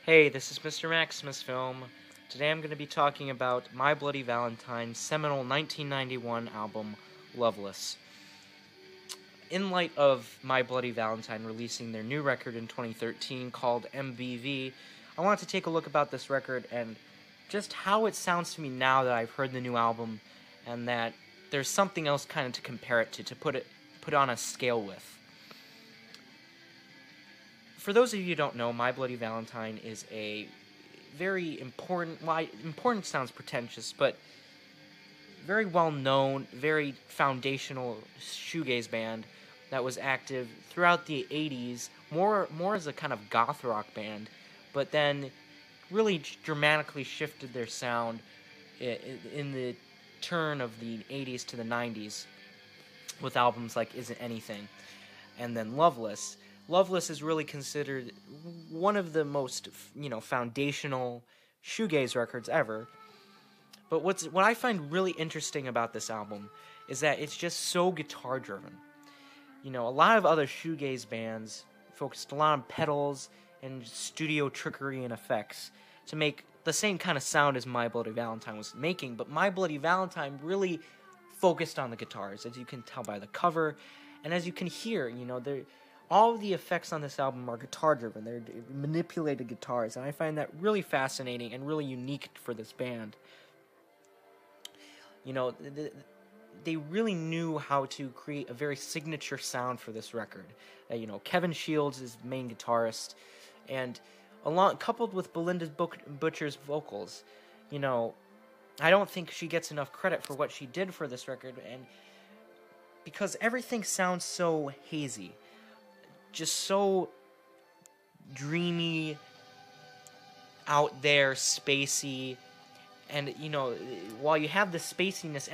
Hey, this is Mr. Maximus Film. Today I'm going to be talking about My Bloody Valentine's seminal 1991 album, Loveless. In light of My Bloody Valentine releasing their new record in 2013 called MBV, I wanted to take a look about this record and just how it sounds to me now that I've heard the new album, and that there's something else kind of to compare it to put on a scale with. For those of you who don't know, My Bloody Valentine is a very important, important sounds pretentious, but very well-known, very foundational shoegaze band that was active throughout the 80s, more as a kind of goth rock band, but then really dramatically shifted their sound in the turn of the 80s to the 90s with albums like Isn't Anything and then Loveless. Loveless is really considered one of the most, foundational shoegaze records ever. But what I find really interesting about this album is that it's just so guitar driven. A lot of other shoegaze bands focused a lot on pedals and studio trickery and effects to make the same kind of sound as My Bloody Valentine was making, but My Bloody Valentine really focused on the guitars, as you can tell by the cover, and as you can hear, all of the effects on this album are guitar-driven. They're manipulated guitars, and I find that really fascinating and really unique for this band. They really knew how to create a very signature sound for this record. Kevin Shields is the main guitarist, and coupled with Belinda Butcher's vocals, I don't think she gets enough credit for what she did for this record, and because everything sounds so hazy. Just so dreamy, out there, spacey, and while you have the spaciness,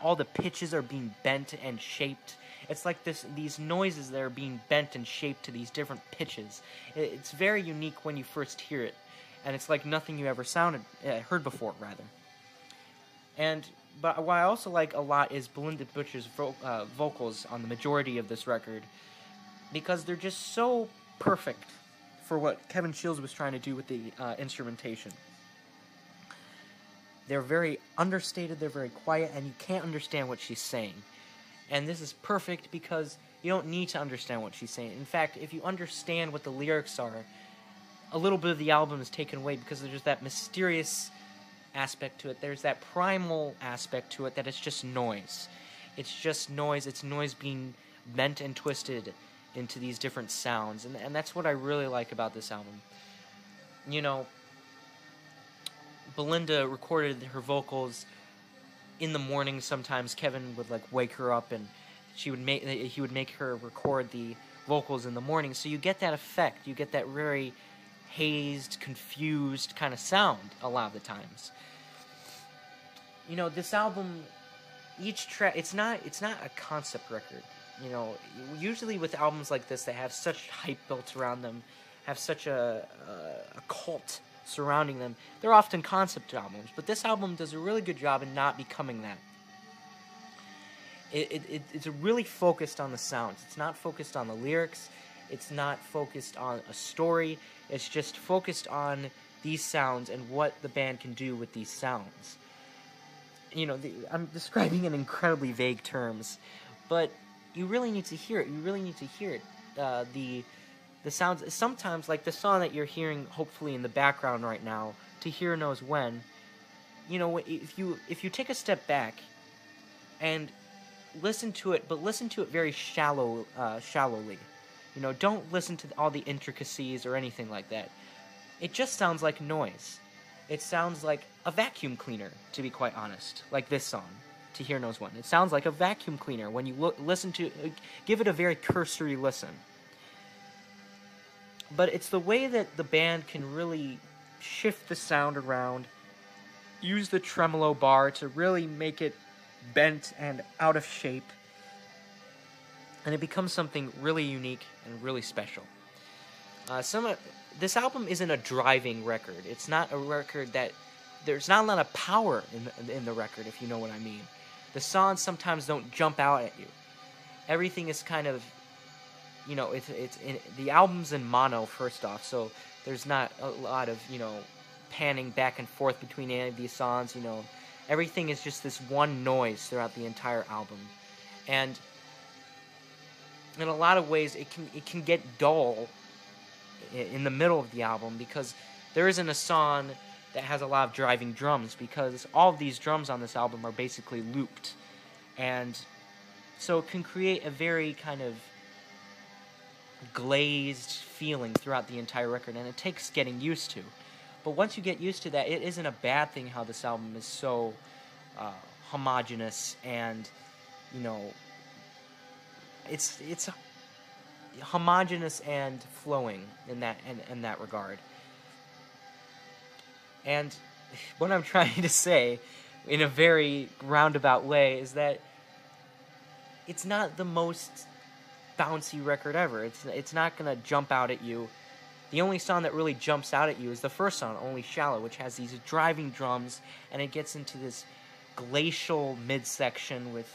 all the pitches are being bent and shaped. It's like these noises that are being bent and shaped to these different pitches. It's very unique when you first hear it, and it's like nothing you ever heard before, rather. But what I also like a lot is Belinda Butcher's vocals on the majority of this record, because they're just so perfect for what Kevin Shields was trying to do with the instrumentation. They're very understated, they're very quiet, and you can't understand what she's saying. And this is perfect because you don't need to understand what she's saying. In fact, if you understand what the lyrics are, a little bit of the album is taken away because there's that mysterious aspect to it. There's that primal aspect to it that it's just noise. It's just noise. It's noise being bent and twisted into these different sounds, and that's what I really like about this album. Belinda recorded her vocals in the morning. Sometimes Kevin would wake her up, and he would make her record the vocals in the morning. So you get that effect. You get that very hazed, confused kind of sound a lot of the times. This album, each track, it's not a concept record. Usually with albums like this that have such hype built around them, have such a cult surrounding them, they're often concept albums. But this album does a really good job in not becoming that. It's really focused on the sounds. It's not focused on the lyrics. It's not focused on a story. It's just focused on these sounds and what the band can do with these sounds. I'm describing in incredibly vague terms, but you really need to hear it. You really need to hear it. The sounds, sometimes, like the song that you're hearing, hopefully in the background right now, "To Hear Knows When." If you take a step back and listen to it, but listen to it very shallowly. Don't listen to all the intricacies or anything like that. It just sounds like noise. It sounds like a vacuum cleaner, to be quite honest. Like this song, "To Hear Knows When." It sounds like a vacuum cleaner when you listen to give it a very cursory listen. But it's the way that the band can really shift the sound around, use the tremolo bar to really make it bent and out of shape, and it becomes something really unique and really special. This album isn't a driving record. It's not a record that there's not a lot of power in the record, if you know what I mean. The songs sometimes don't jump out at you. Everything is kind of, the album's in mono first off, so There's not a lot of, panning back and forth between any of these songs, Everything is just this one noise throughout the entire album. And in a lot of ways, it can get dull in the middle of the album, because there isn't a song that has a lot of driving drums, because all of these drums on this album are basically looped. And so it can create a very kind of glazed feeling throughout the entire record, and it takes getting used to. But once you get used to that, it isn't a bad thing how this album is so homogeneous, and it's homogeneous and flowing in that regard. And what I'm trying to say in a very roundabout way is that it's not the most bouncy record ever. It's not gonna jump out at you. The only song that really jumps out at you is the first song, Only Shallow, which has these driving drums, and it gets into this glacial midsection with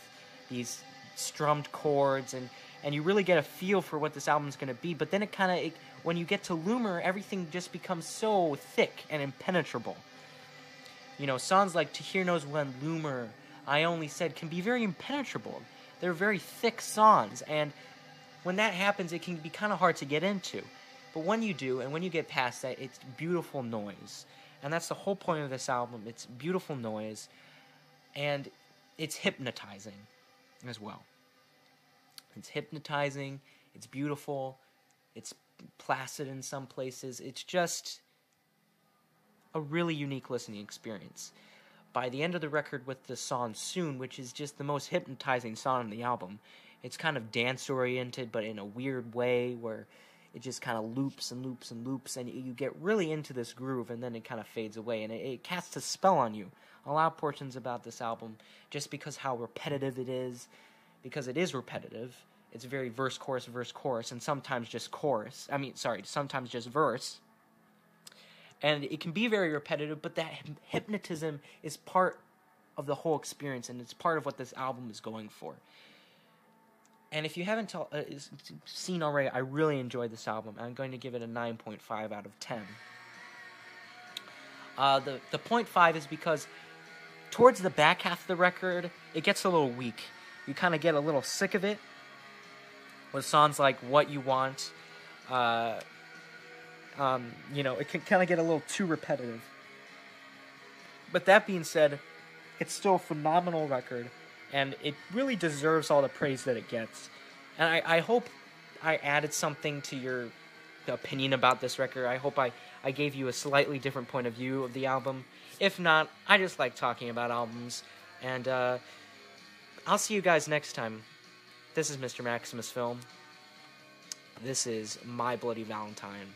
these strummed chords, and you really get a feel for what this album's going to be. But then when you get to Loomer, everything just becomes so thick and impenetrable. Songs like To Hear Knows When, Loomer, I Only Said can be very impenetrable. They're very thick songs, and when that happens, it can be kind of hard to get into. But when you do, and when you get past that, it's beautiful noise. And that's the whole point of this album. It's beautiful noise, and it's hypnotizing as well. It's hypnotizing, it's beautiful, it's placid in some places. It's just a really unique listening experience. By the end of the record with the song Soon, which is just the most hypnotizing song on the album, it's kind of dance-oriented, but in a weird way where it just kind of loops and loops and loops, and you get really into this groove, and then it kind of fades away, and it casts a spell on you. A lot of portions about this album, just because how repetitive it is, because it is repetitive. It's very verse, chorus, and sometimes just chorus. Sometimes just verse. And it can be very repetitive, but that hypnotism is part of the whole experience, and it's part of what this album is going for. And if you haven't seen already, I really enjoyed this album. I'm going to give it a 9.5 out of 10. The 0.5 is because towards the back half of the record, it gets a little weak. You kind of get a little sick of it, with songs like What You Want. It can kind of get a little too repetitive. But that being said, it's still a phenomenal record, and it really deserves all the praise that it gets. And I hope I added something to your opinion about this record. I hope I gave you a slightly different point of view of the album. If not, I just like talking about albums. And I'll see you guys next time. This is Mr. Maximus Film. This is My Bloody Valentine.